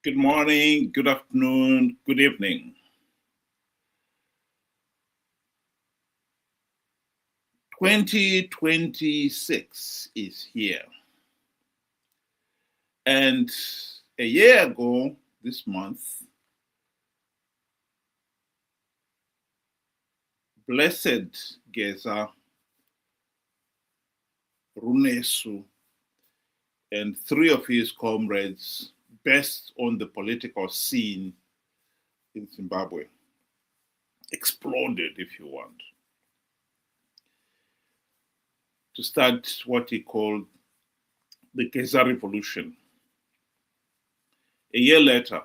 Good morning, good afternoon, good evening. 2026 is here. And a year ago this month, blessed Geza, Runesu, and three of his comrades best on the political scene in Zimbabwe exploded, if you want, to start what he called the Geza Revolution. A year later,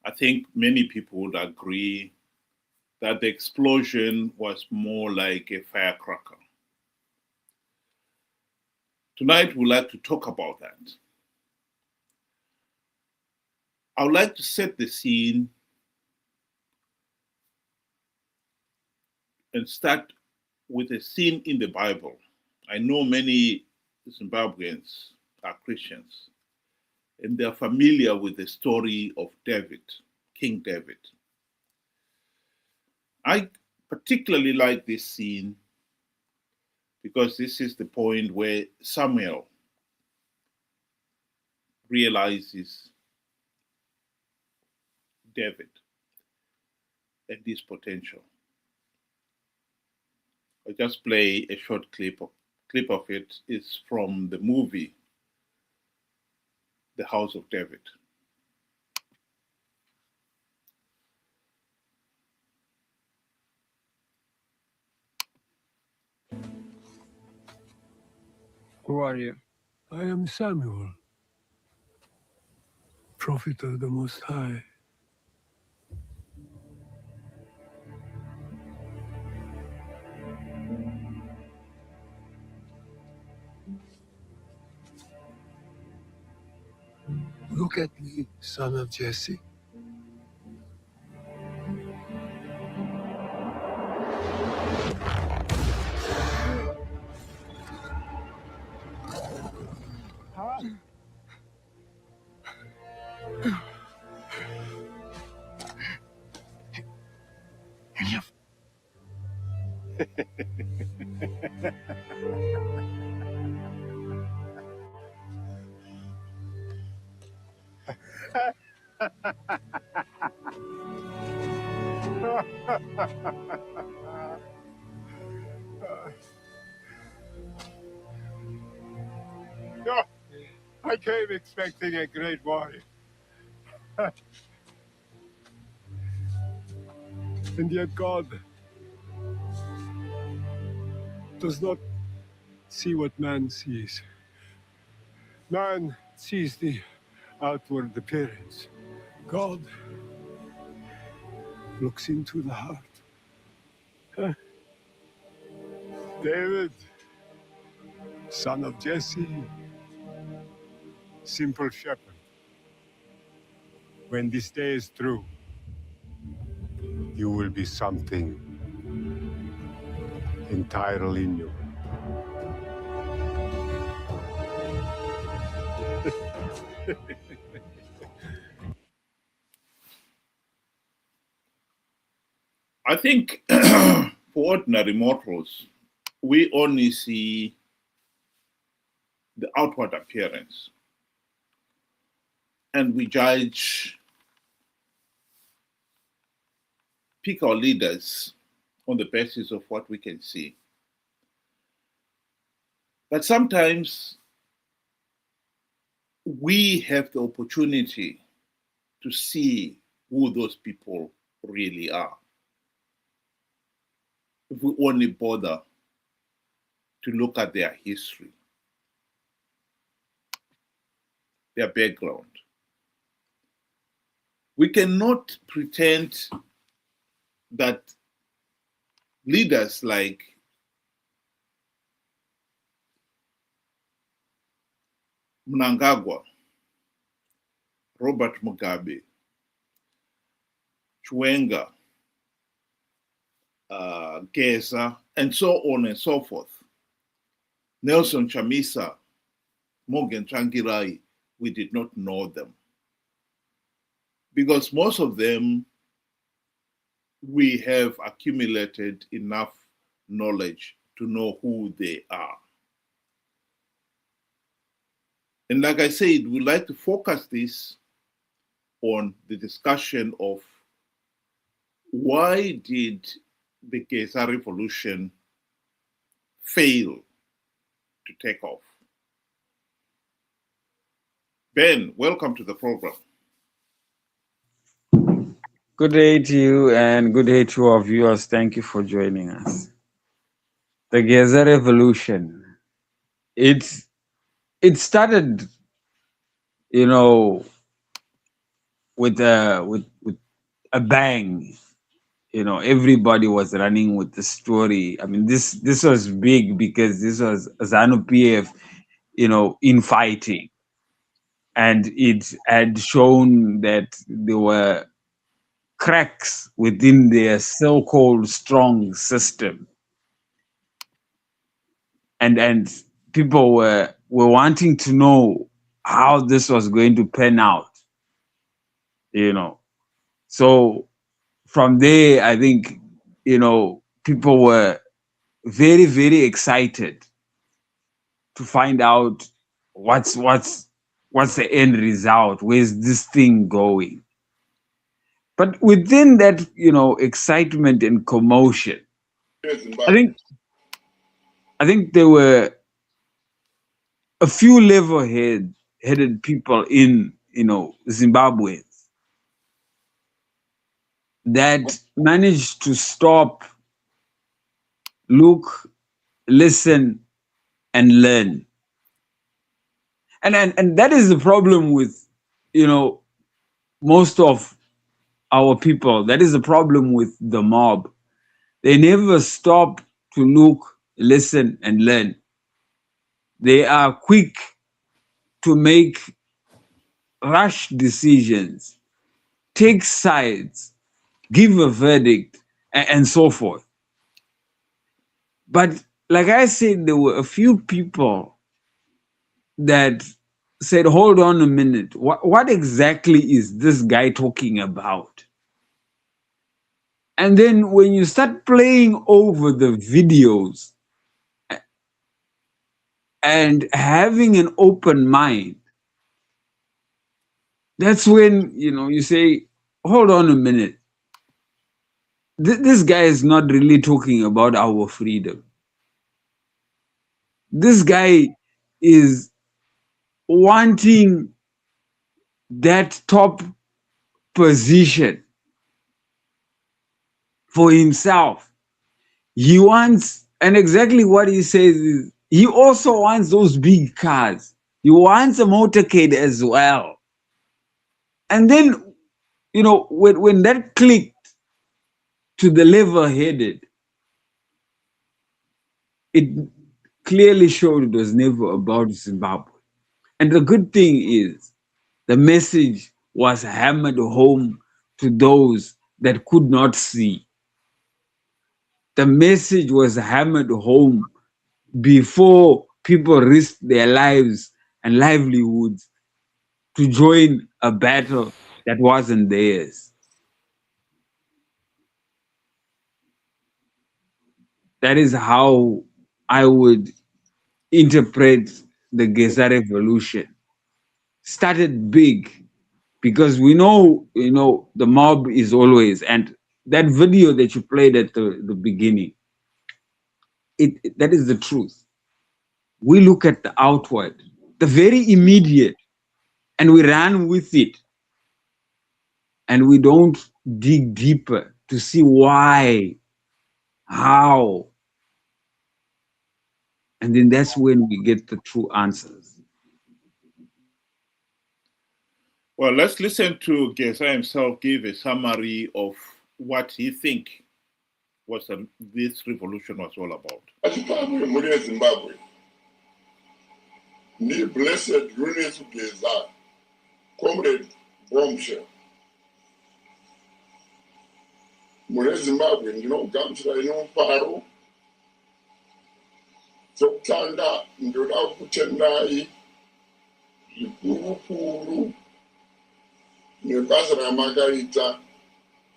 I think many people would agree that the explosion was more like a firecracker. Tonight, we'd like to talk about that. I would like to set the scene and start with a scene in the Bible. I know many Zimbabweans are Christians, and they're familiar with the story of David, King David. I particularly like this scene because this is the point where Samuel realizes David and his potential. I'll just play a short clip of it. It's from the movie The House of David. Who are you? I am Samuel, prophet of the Most High. Look at me, son of Jesse. No, I came expecting a great warrior. And yet God does not see what man sees. Man sees the outward appearance. God looks into the heart. David, son of Jesse, simple shepherd. When this day is through, you will be something entirely new. I think for ordinary mortals, we only see the outward appearance and we pick our leaders on the basis of what we can see. But sometimes we have the opportunity to see who those people really are. If we only bother to look at their history, their background. We cannot pretend that leaders like Mnangagwa, Robert Mugabe, Chwenga, Geza, and so on and so forth, Nelson Chamisa, Morgan Trangirai, we did not know them. Because most of them, we have accumulated enough knowledge to know who they are. And like I said, we'd like to focus this on the discussion of why did the Geza revolution fail to take off? Ben, welcome to the program. Good day to you and good day to our viewers. Thank you for joining us. The Geza revolution. It started, with a bang. Everybody was running with the story. I mean, this was big because this was ZANU-PF, infighting, and it had shown that there were cracks within their so-called strong system, and people were wanting to know how this was going to pan out. So from there, I think people were very, very excited to find out what's the end result. Where's this thing going? But within that, excitement and commotion, I think there were a few level-headed people in Zimbabwe that managed to stop, look, listen, and learn. And that is the problem with most of our people. That is the problem with the mob. They never stop to look, listen, and learn. They are quick to make rash decisions, take sides, give a verdict, and so forth. But like I said, there were a few people that said, hold on a minute, what exactly is this guy talking about? And then when you start playing over the videos and having an open mind, that's when you say, hold on a minute, this guy is not really talking about our freedom. This guy is wanting that top position for himself. He wants, and exactly what he says is, he also wants those big cars. He wants a motorcade as well. And then, when that clicked to the level-headed, it clearly showed it was never about Zimbabwe. And the good thing is, the message was hammered home to those that could not see. The message was hammered home before people risked their lives and livelihoods to join a battle that wasn't theirs. That is how I would interpret the Geza revolution. Started big because we know, the mob is always, and that video that you played at the beginning, that is the truth. We look at the outward, the very immediate, and we run with it. And we don't dig deeper to see why, how. And then that's when we get the true answers. Well, let's listen to Geza himself give a summary of what he thinks this revolution was all about. Zimbabwe. Ni blessed Runes Geza, comrade bombshell. Mune Zimbabwe ndinogamuchira ino paro dzokutanga ndoda kutendai zvikuru nebasa ramakaita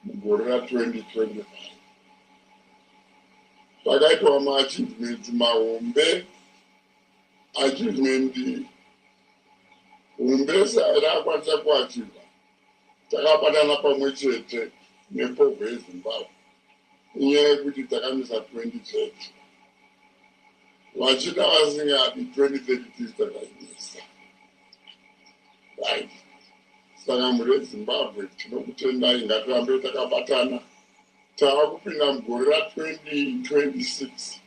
mugore ra2025. Pakaitwa maachievements mahombe. Achievement hombe raakwanisa kuachivha, takabatana pamwe chete nepobwe yeZimbabwe inyaya yekuti takamisa 2030 vachida vasingadi 2030 takaimisa, right? Saka mhuri yeZimbabwe tinokutendai, ngatirambe takabatana. Tava kupinda mugore ra2026.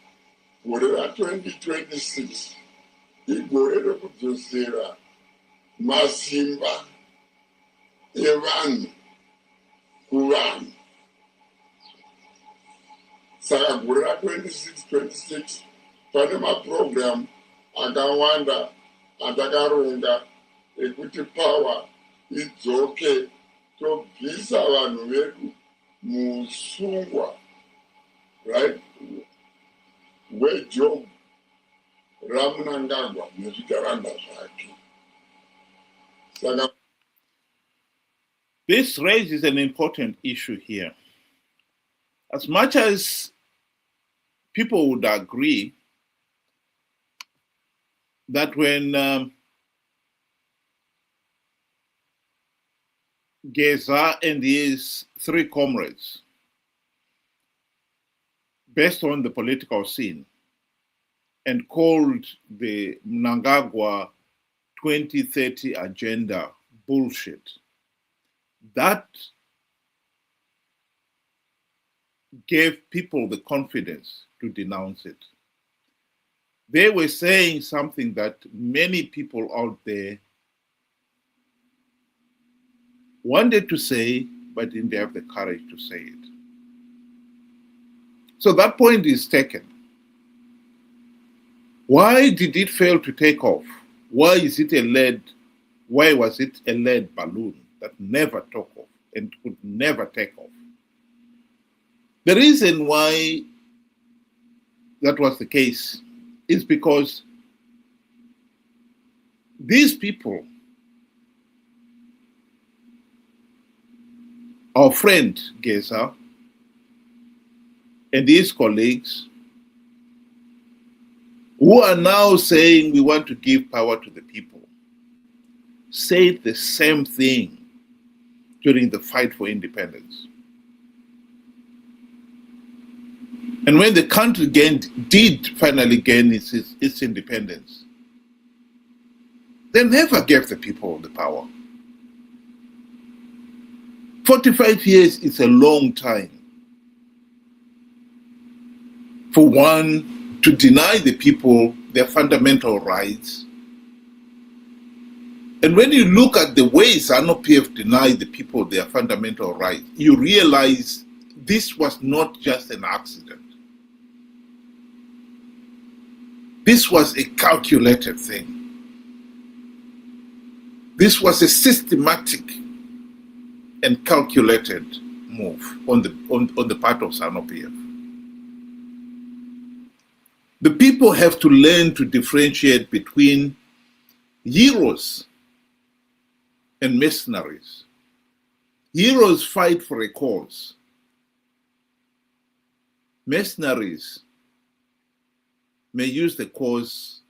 Gore ra2026 igore rekudzosera masimba evanhu kuvanhu. Saka gore ra26 pane maprogramu akawanda atakaronga ekuti power idzoke, tobvisa vanhu vedu musungwa, right, wejob raMnangagwa nezvitaranda zvake. Saka This raises an important issue here. As much as people would agree that when Geza and his three comrades, based on the political scene, and called the Mnangagwa 2030 agenda bullshit, that gave people the confidence to denounce it. They were saying something that many people out there wanted to say, but didn't have the courage to say it. So that point is taken. Why did it fail to take off? Why was it a lead balloon that never took off and could never take off? The reason why that was the case is because these people, our friend Geza and his colleagues, who are now saying we want to give power to the people, said the same thing during the fight for independence. And when the country did finally gain its independence, they never gave the people the power. 45 years is a long time for one to deny the people their fundamental rights. And when you look at the way ZANU-PF denied the people their fundamental rights, you realize this was not just an accident. This was a calculated thing. This was a systematic and calculated move on the part of ZANU-PF. The people have to learn to differentiate between heroes and mercenaries. Heroes fight for a cause. Mercenaries may use the cause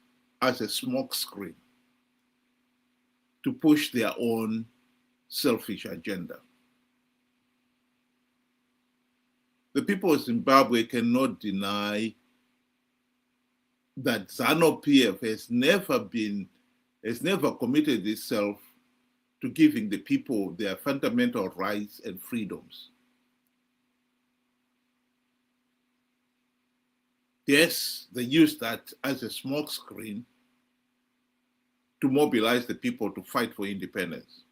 as a smokescreen to push their own selfish agenda. The people of Zimbabwe cannot deny that ZANU-PF has never committed itself to giving the people their fundamental rights and freedoms. Yes, they use that as a smokescreen to mobilize the people to fight for independence.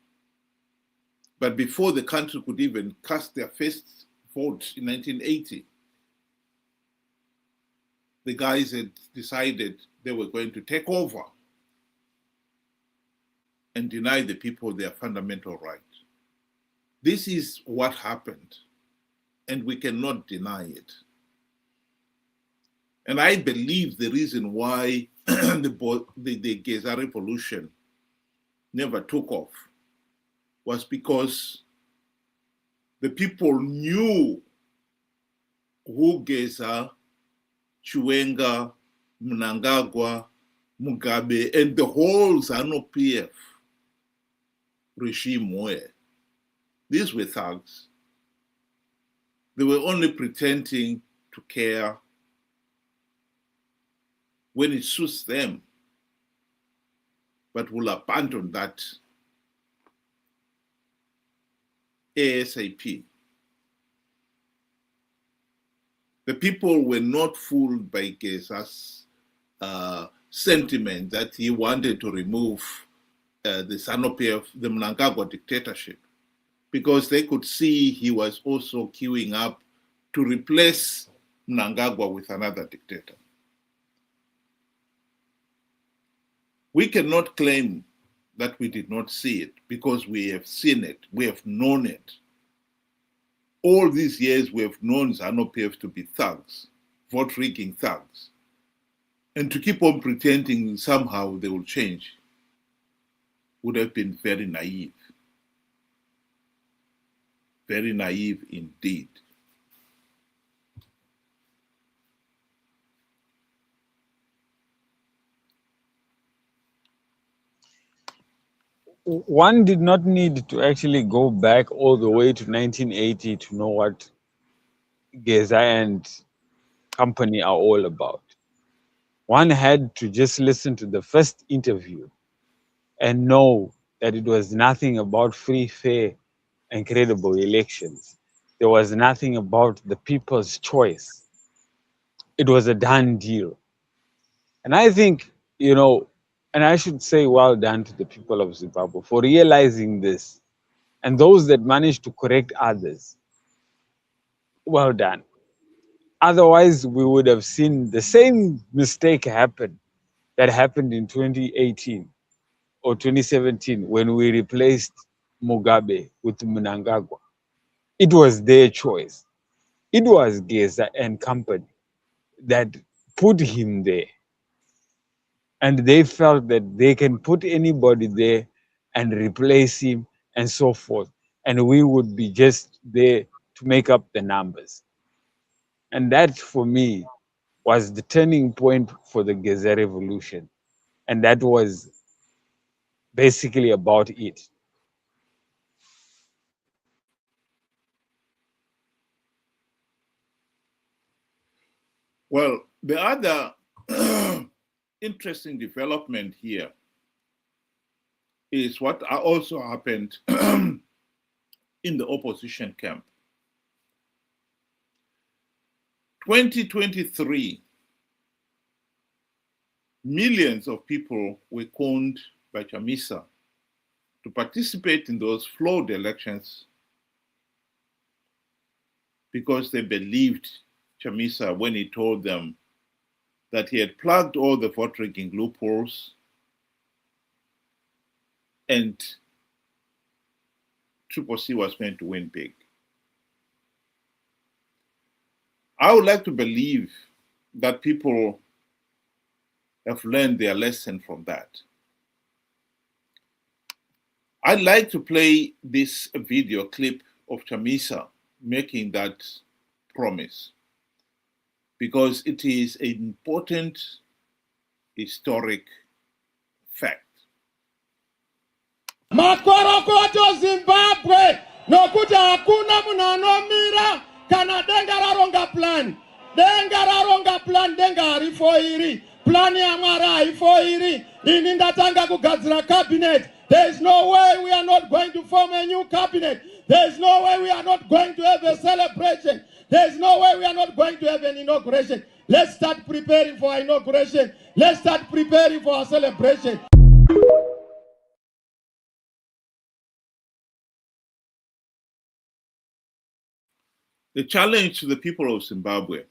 But before the country could even cast their first vote in 1980, the guys had decided they were going to take over and deny the people their fundamental rights. This is what happened, and we cannot deny it. And I believe the reason why the Geza revolution never took off was because the people knew who Geza, Chiwenga, Mnangagwa, Mugabe, and the whole ZANU-PF regime were. These were thugs. They were only pretending to care when it suits them, but will abandon that ASAP. The people were not fooled by Geza's sentiment that he wanted to remove the ZANU-PF, the Mnangagwa dictatorship, because they could see he was also queuing up to replace Mnangagwa with another dictator. We cannot claim that we did not see it because we have seen it, we have known it. All these years we have known ZANU-PF to be thugs, vote-rigging thugs. And to keep on pretending somehow they will change would have been very naive. Very naive indeed. One did not need to actually go back all the way to 1980 to know what Geza and company are all about. One had to just listen to the first interview and know that it was nothing about free, fair, and credible elections. There was nothing about the people's choice. It was a done deal. And I think, and I should say well done to the people of Zimbabwe for realizing this. And those that managed to correct others, well done. Otherwise, we would have seen the same mistake happen that happened in 2018 or 2017 when we replaced Mugabe with Mnangagwa. It was their choice. It was Geza and company that put him there. And they felt that they can put anybody there and replace him and so forth. And we would be just there to make up the numbers. And that, for me, was the turning point for the Geza revolution. And that was basically about it. Well, the other interesting development here is what also happened in the opposition camp. 2023, millions of people were conned by Chamisa to participate in those flawed elections because they believed Chamisa when he told them that he had plugged all the vote rigging loopholes and Triple C was going to win big. I would like to believe that people have learned their lesson from that. I'd like to play this video clip of Chamisa making that promise because it is an important historic fact. Makorokoto Zimbabwe nokuti hakuna munhu anomira kana denga raronga plan. Denga raronga plan, denga harifoiri. Plan yaMwari haifoiri. Ini ndatanga kugadzira cabinet. There is no way we are not going to form a new cabinet. There is no way we are not going to have a celebration. There is no way we are not going to have an inauguration. Let's start preparing for our inauguration. Let's start preparing for our celebration. The challenge to the people of Zimbabwe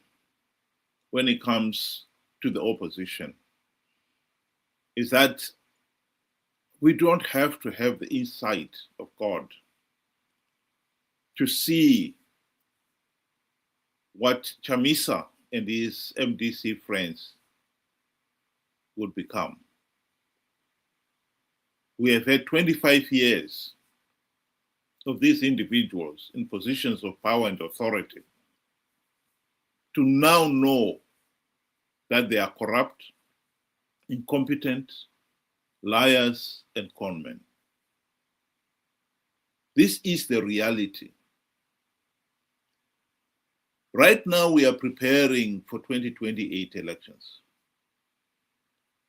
when it comes to the opposition is that we don't have to have the insight of God to see what Chamisa and his MDC friends would become. we have had 25 years of these individuals in positions of power and authority to now know that they are corrupt, incompetent, liars, and conmen. This is the reality. Right now, we are preparing for 2028 elections.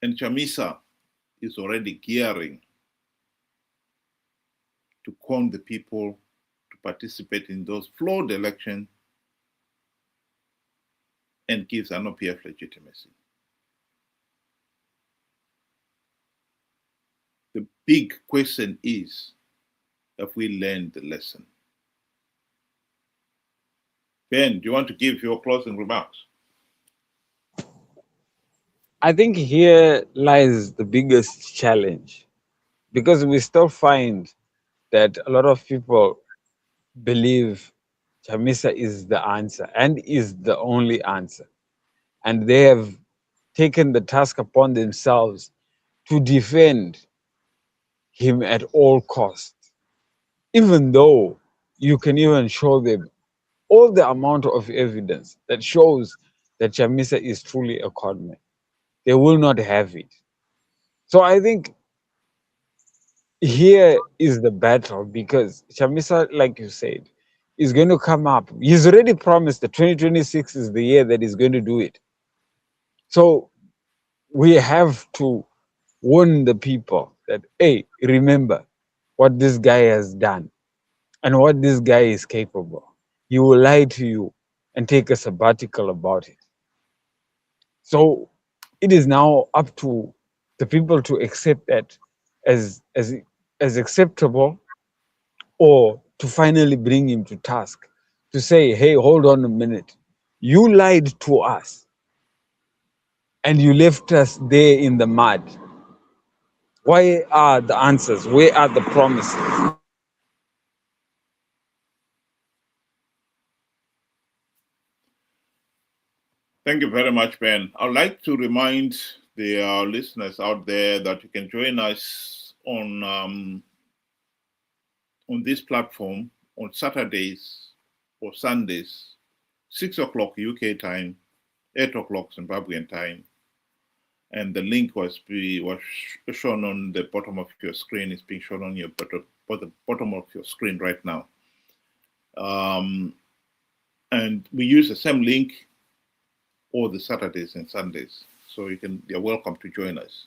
And Chamisa is already gearing to con the people to participate in those flawed elections and gives ZANU-PF legitimacy. The big question is, have we learned the lesson? Ben, do you want to give your closing remarks? I think here lies the biggest challenge, because we still find that a lot of people believe Chamisa is the answer and is the only answer. And they have taken the task upon themselves to defend him at all costs, even though you can even show them all the amount of evidence that shows that Chamisa is truly a conman. They will not have it. So I think here is the battle, because Chamisa, like you said, is going to come up. He's already promised that 2026 is the year that he's going to do it. So we have to warn the people that, hey, remember what this guy has done and what this guy is capable. He will lie to you and take a sabbatical about it. So it is now up to the people to accept that as acceptable, or to finally bring him to task, to say, hey, hold on a minute. You lied to us and you left us there in the mud. Where are the answers? Where are the promises? Thank you very much, Ben. I'd like to remind the listeners out there that you can join us on this platform on Saturdays or Sundays, 6 o'clock UK time, 8 o'clock Zimbabwean time. And the link was shown on the bottom of your screen. It's being shown on the bottom of your screen right now. And we use the same link all the Saturdays and Sundays. So you're welcome to join us.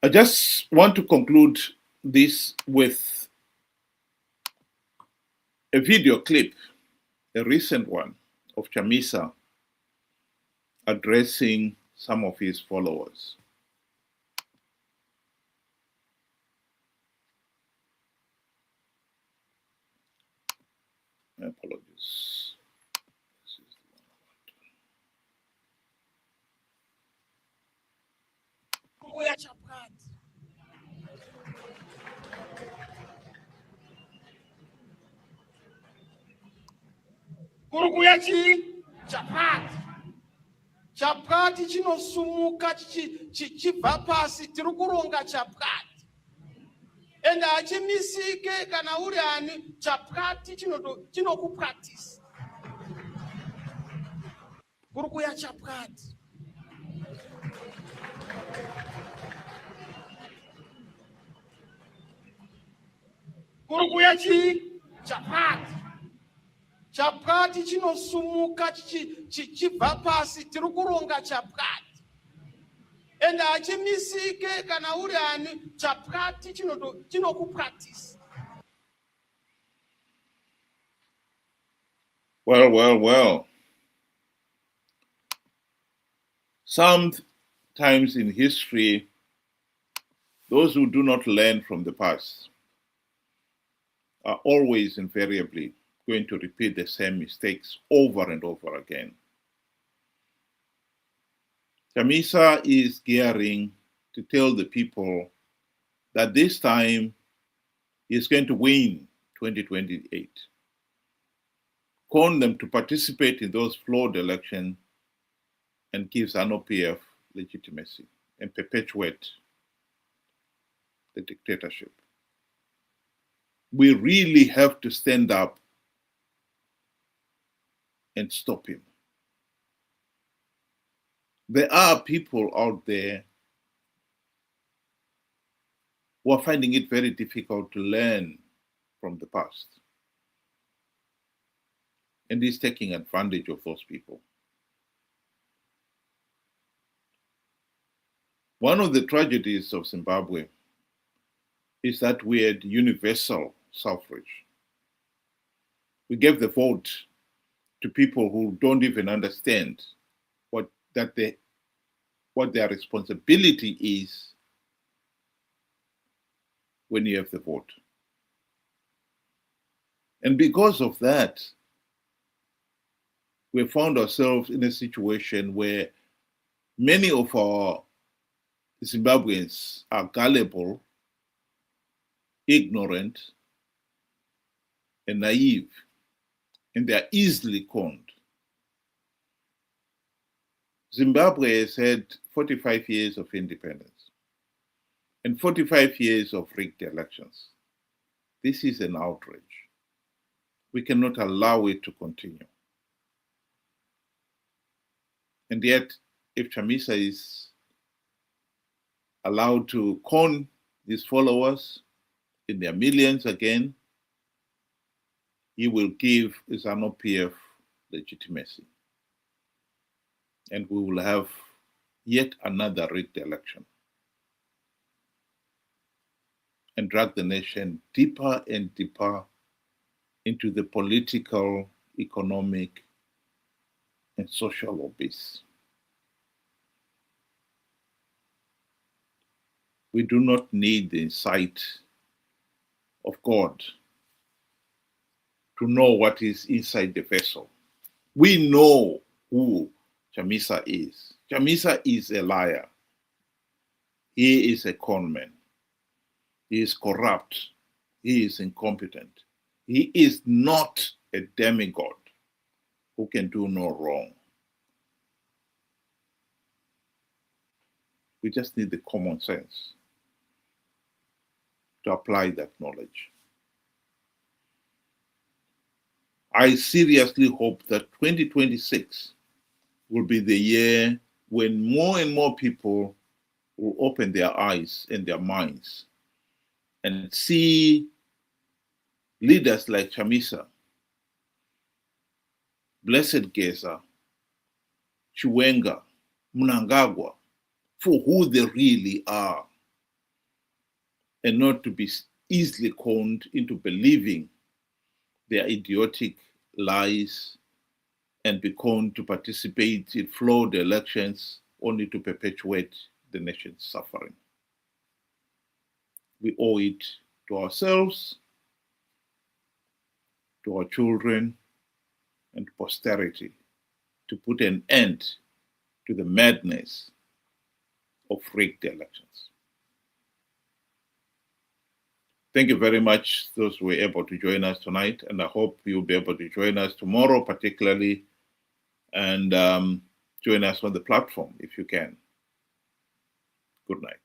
I just want to conclude this with a video clip, a recent one, of Chamisa addressing some of his followers. My apologies. This is the one I want. Kurukuya chapati. Chapati chinosumuka chichibva pasi, tiri kuronga chapati. Ende hachimisike kana uri ani, chapati chinokupractice. Kurukuya chapati. Kurukuya chapati. Chapati chinosumuka chichibva pasi, tiri kuronga chapati. Ende hachimisike kana uri ani, chapati chinokupractice. Well. Sometimes in history, those who do not learn from the past are always invariably going to repeat the same mistakes over and over again. Chamisa is gearing to tell the people that this time he's going to win 2028. Con them to participate in those flawed elections and give ZANU-PF legitimacy and perpetuate the dictatorship. We really have to stand up and stop him. There are people out there who are finding it very difficult to learn from the past. And he's taking advantage of those people. One of the tragedies of Zimbabwe is that we had universal suffrage. We gave the vote to people who don't even understand what their responsibility is when you have the vote. And because of that, we found ourselves in a situation where many of our Zimbabweans are gullible, ignorant, and naive, and they are easily conned. Zimbabwe has had 45 years of independence and 45 years of rigged elections. This is an outrage. We cannot allow it to continue. And yet, if Chamisa is allowed to con his followers in their millions again, he will give ZANU-PF legitimacy. And we will have yet another rigged election and drag the nation deeper and deeper into the political, economic, and social abyss. We do not need the insight of God to know what is inside the vessel. We know who Chamisa is. Chamisa is a liar. He is a conman. He is corrupt. He is incompetent. He is not a demigod who can do no wrong. We just need the common sense to apply that knowledge. I seriously hope that 2026 will be the year when more and more people will open their eyes and their minds and see leaders like Chamisa, Blessed Geza, Chiwenga, Mnangagwa, for who they really are, and not to be easily conned into believing their idiotic lies and be conned to participate in flawed elections only to perpetuate the nation's suffering. We owe it to ourselves, to our children, and posterity to put an end to the madness of rigged elections. Thank you very much, those who were able to join us tonight, and I hope you'll be able to join us tomorrow particularly, and join us on the platform if you can. Good night.